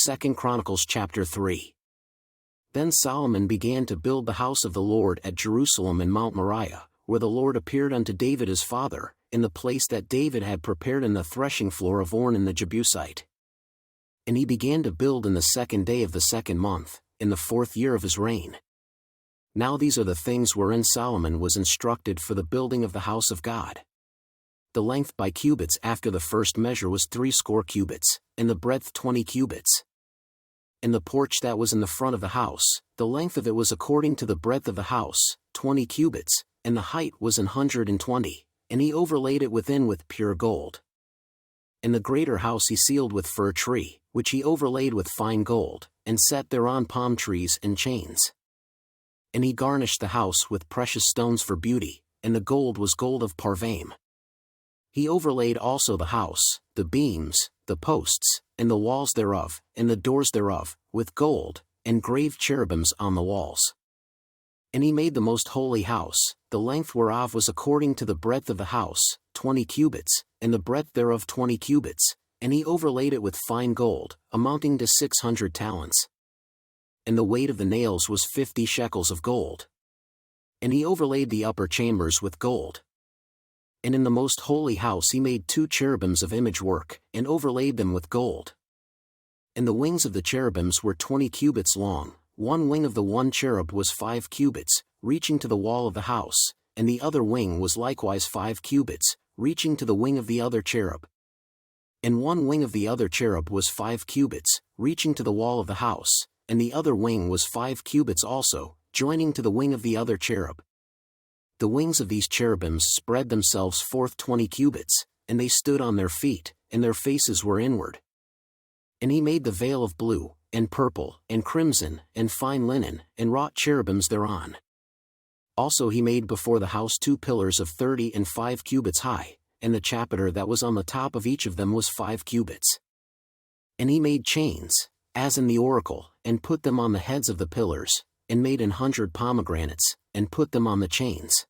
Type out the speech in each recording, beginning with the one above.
2 Chronicles chapter 3. Then Solomon began to build the house of the Lord at Jerusalem in Mount Moriah, where the Lord appeared unto David his father, in the place that David had prepared in the threshing floor of Ornan the Jebusite. And he began to build in the 2nd day of the 2nd month, in the 4th year of his reign. Now these are the things wherein Solomon was instructed for the building of the house of God. The length by cubits after the first measure was 60 cubits, and the breadth 20 cubits. And the porch that was in the front of the house, the length of it was according to the breadth of the house, 20 cubits, and the height was 120, and he overlaid it within with pure gold. And the greater house he sealed with fir tree, which he overlaid with fine gold, and set thereon palm trees and chains. And he garnished the house with precious stones for beauty, and the gold was gold of Parvaim. He overlaid also the house, the beams, the posts, and the walls thereof, and the doors thereof, with gold, and graved cherubims on the walls. And he made the most holy house, the length whereof was according to the breadth of the house, 20 cubits, and the breadth thereof 20 cubits, and he overlaid it with fine gold, amounting to 600 talents. And the weight of the nails was 50 shekels of gold. And he overlaid the upper chambers with gold. And in the most holy house he made 2 cherubims of image work, and overlaid them with gold. And the wings of the cherubims were 20 cubits long, one wing of the one cherub was 5 cubits, reaching to the wall of the house, and the other wing was likewise 5 cubits, reaching to the wing of the other cherub. And one wing of the other cherub was 5 cubits, reaching to the wall of the house, and the other wing was 5 cubits also, joining to the wing of the other cherub. The wings of these cherubims spread themselves forth 20 cubits, and they stood on their feet, and their faces were inward. And he made the veil of blue, and purple, and crimson, and fine linen, and wrought cherubims thereon. Also he made before the house 2 pillars of 30 and 5 cubits high, and the chapiter that was on the top of each of them was 5 cubits. And he made chains, as in the oracle, and put them on the heads of the pillars, and made 100 pomegranates, and put them on the chains.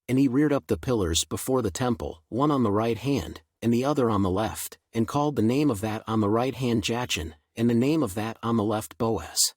And he reared up the pillars before the temple, one on the right hand, and the other on the left, and called the name of that on the right hand Jachin, and the name of that on the left Boaz.